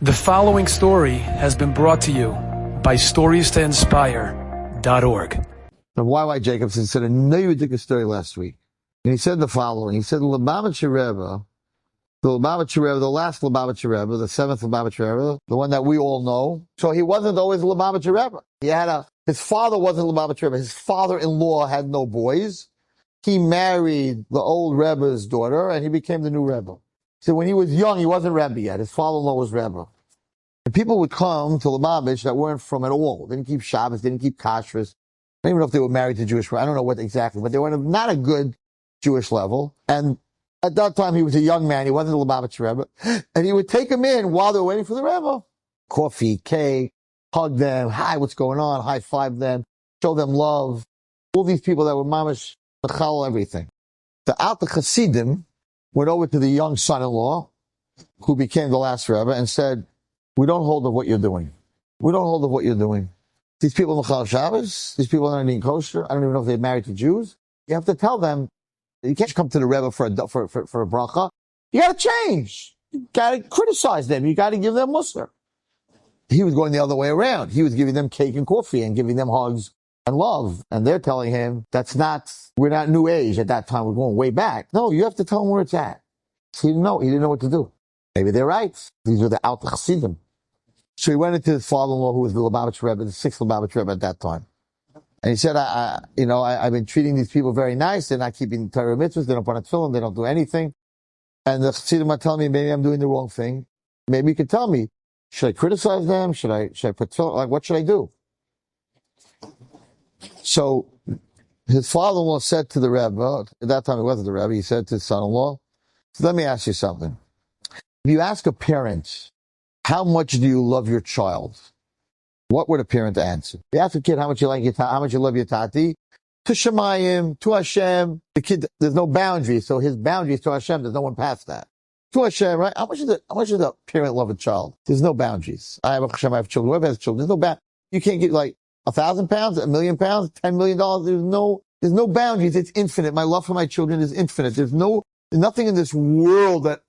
The following story has been brought to you by StoriesToInspire.org. The Y.Y. Jacobson said a really ridiculous story last week. And he said the following. He said the last Lubavitcher Rebbe, the seventh Lubavitcher Rebbe, the one that we all know. So he wasn't always a Lubavitcher Rebbe. His father wasn't a Lubavitcher Rebbe. His father-in-law had no boys. He married the old Rebbe's daughter, and he became the new Rebbe. So when he was young, he wasn't Rebbe yet. His father-in-law was Rebbe. And people would come to Lubavitch that weren't from at all. They didn't keep Shabbos, they didn't keep kashrus. I don't even know if they were married to Jewish. I don't know what exactly, but they were not a good Jewish level. And at that time, he was a young man. He wasn't a Lubavitcher Rebbe. And he would take them in while they were waiting for the Rebbe. Coffee, cake, hug them. Hi, what's going on? High five them. Show them love. All these people that were mamash, mechal, everything. The Alta Chassidim went over to the young son-in-law, who became the last Rebbe, and said, we don't hold of what you're doing. We don't hold of what you're doing. These people mechal Shabbos, these people aren't eating kosher. I don't even know if they're married to Jews. You have to tell them, you can't come to the Rebbe for a bracha. You got to change. You got to criticize them. You got to give them mussar. He was going the other way around. He was giving them cake and coffee and giving them hugs and love. And they're telling him, we're not new age at that time. We're going way back. No, you have to tell him where it's at. So he didn't know. He didn't know what to do. Maybe they're right. These are the Alta Chassidim. So he went into his father-in-law, who was the Lubavitcher Rebbe, the sixth Lubavitcher Rebbe at that time. And he said, I've been treating these people very nice. They're not keeping Torah mitzvahs. They don't put on tefillin. They don't do anything. And the Chassidim are telling me maybe I'm doing the wrong thing. Maybe you could tell me, should I criticize them? Should I put tefillin? Like, what should I do? So his father-in-law said to the Rebbe, at that time he wasn't the Rebbe, he said to his son-in-law, so let me ask you something. If you ask a parent, how much do you love your child? What would a parent answer? If you ask a kid how much you love your tati, to Shemayim, to Hashem, the kid, there's no boundary, so his boundary is to Hashem, there's no one past that. To Hashem, right? How much does a parent love a child? There's no boundaries. I have children, whoever has children, there's no boundary. You can't get like 1,000 pounds, £1 million, $10 million, there's no boundaries, it's infinite. My love for my children is infinite. There's nothing in this world that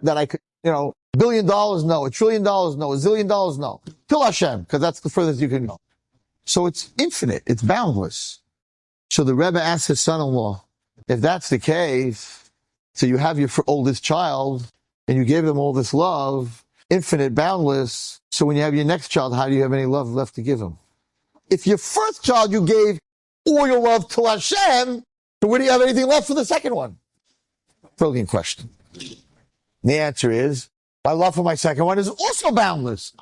I could, $1 billion, no. $1 trillion, no. $1 zillion, no. Till Hashem, because that's the furthest you can go. So it's infinite. It's boundless. So the Rebbe asked his son-in-law, if that's the case, so you have your oldest child, and you gave them all this love, infinite, boundless, so when you have your next child, how do you have any love left to give him? If your first child you gave all your love to Hashem, so where do you have anything left for the second one? Brilliant question. And the answer is, my love for my second one is also boundless.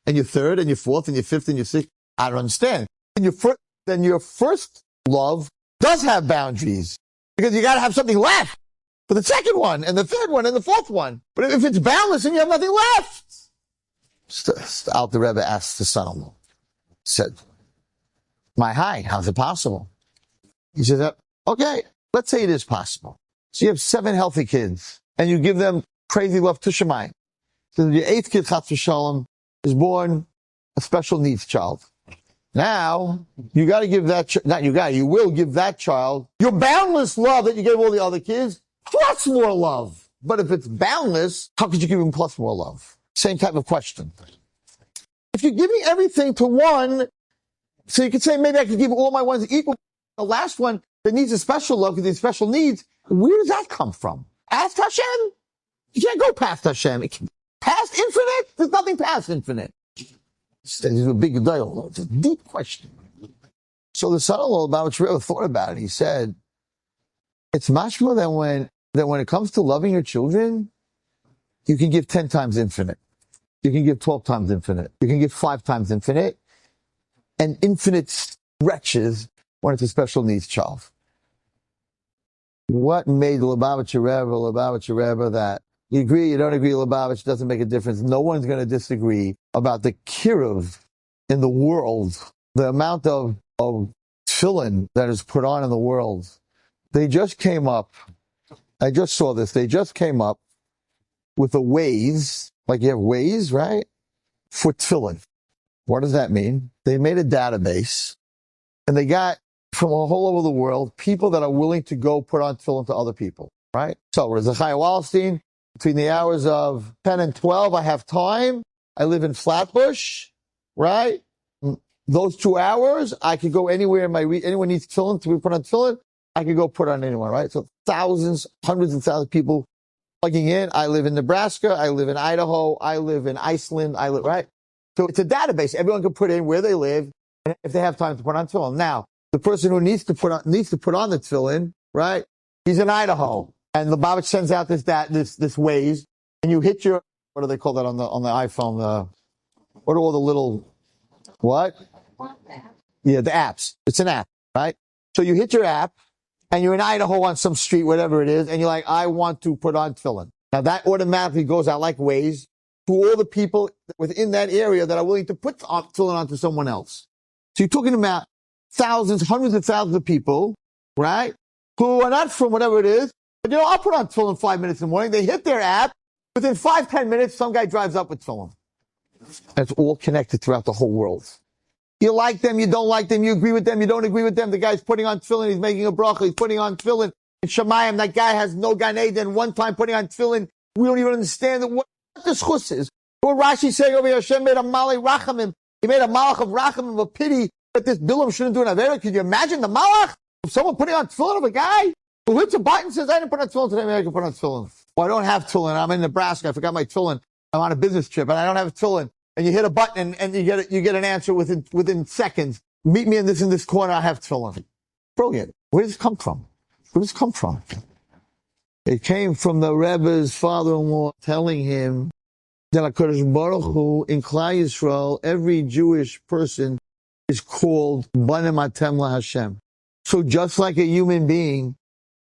And your third, and your fourth, and your fifth, and your sixth, I don't understand. Then your first love does have boundaries. Because you gotta have something left for the second one, and the third one, and the fourth one. But if it's boundless, then you have nothing left. Out the Rebbe asked the son-in-law, said, how's it possible? He said, okay, let's say it is possible. So you have 7 healthy kids, and you give them crazy love to Shemayim. So your 8th kid, Chas v'Shalom, is born a special needs child. Now, you gotta give you will give that child your boundless love that you gave all the other kids, plus more love. But if it's boundless, how could you give him plus more love? Same type of question. If you're giving everything to one, so you could say, maybe I could give all my ones equal. The last one that needs a special love because he has special needs, where does that come from? Past Hashem? You can't go past Hashem. Past infinite? There's nothing past infinite. It's a big deal. It's a deep question. So the son-in-law Lubavitcher Rebbe thought about it. He said, it's much more than when it comes to loving your children, you can give 10 times infinite. You can give 12 times infinite. You can give 5 times infinite. And infinite stretches when it's a special needs child. What made Lubavitcher Rebbe that you agree, you don't agree, Lubavitch, doesn't make a difference. No one's going to disagree about the kiruv in the world, the amount of tefillin that is put on in the world. They just came up, I just saw this, they just came up with a Waze, like you have Waze, right? For tefillin. What does that mean? They made a database, and they got from all over the world people that are willing to go put on tefillin to other people, right? So Zecharia Wallerstein Between the hours of 10 and 12, I have time. I live in Flatbush, right? Those 2 hours, I could go anywhere. Anyone needs tefillin to be put on tefillin, I could go put on anyone, right? So thousands, hundreds of thousands of people plugging in. I live in Nebraska. I live in Idaho. I live in Iceland. Right? So it's a database. Everyone can put in where they live and if they have time to put on tefillin. Now, the person who needs to put on the tefillin, right? He's in Idaho. And Lubavitcher sends out this Waze, and you hit your, what do they call that on the iPhone? What are all the little, what? Yeah, the apps. It's an app, right? So you hit your app, and you're in Idaho on some street, whatever it is, and you're like, I want to put on tefillin. Now that automatically goes out like Waze to all the people within that area that are willing to put tefillin onto someone else. So you're talking about thousands, hundreds of thousands of people, right? Who are not from whatever it is. But I'll put on tefillin 5 minutes in the morning. They hit their app. Within 5-10 minutes, some guy drives up with tefillin. It's all connected throughout the whole world. You like them, you don't like them, you agree with them, you don't agree with them. The guy's putting on tefillin, he's making a bracha, he's putting on tefillin. In Shemayim, that guy has no Gan Eden. One time putting on tefillin, we don't even understand what the schus is. What Rashi saying over here, Hashem made a malay rachamim. He made a malach of rachamim, of pity, that this Bilam shouldn't do an avera. Could you imagine the malach of someone putting on tefillin of a guy who hits a button and says, I didn't put on tefillin today, maybe I can put on tefillin. Well, I don't have tefillin. I'm in Nebraska. I forgot my tefillin. I'm on a business trip and I don't have tefillin. And you hit a button and you get an answer within seconds. Meet me in this corner. I have tefillin. Brilliant. Where does it come from? Where does it come from? It came from the Rebbe's father-in-law telling him that HaKadosh Baruch Hu, in Klal Yisrael, every Jewish person is called Banim Atem LaHashem. So just like a human being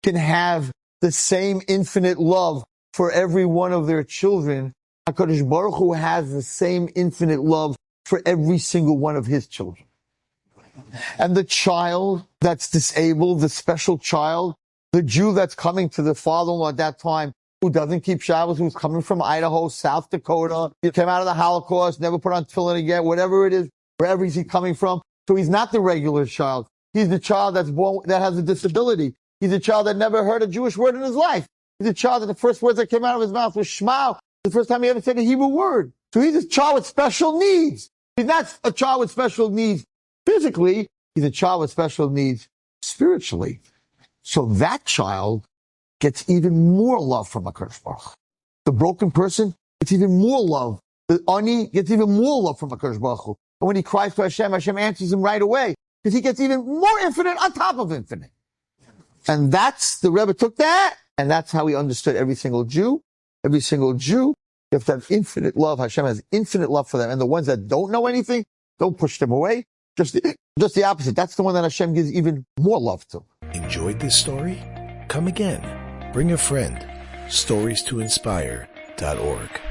can have the same infinite love for every one of their children, HaKadosh Baruch Hu has the same infinite love for every single one of his children. And the child that's disabled, the special child, the Jew that's coming to the father-in-law at that time, who doesn't keep Shabbos, who's coming from Idaho, South Dakota, he came out of the Holocaust, never put on tefillin again, whatever it is, wherever is he coming from. So he's not the regular child. He's the child that's born, that has a disability. He's a child that never heard a Jewish word in his life. He's a child that the first words that came out of his mouth was Shema, the first time he ever said a Hebrew word. So he's a child with special needs. He's not a child with special needs physically. He's a child with special needs spiritually. So that child gets even more love from HaKadosh Baruch Hu. The broken person gets even more love. The ani gets even more love from HaKadosh Baruch Hu. And when he cries to Hashem, Hashem answers him right away, because he gets even more infinite on top of infinite. And the Rebbe took that, and that's how he understood every single Jew. Every single Jew, you have to have infinite love. Hashem has infinite love for them. And the ones that don't know anything, don't push them away. Just the opposite. That's the one that Hashem gives even more love to. Enjoyed this story? Come again. Bring a friend. StoriesToInspire.org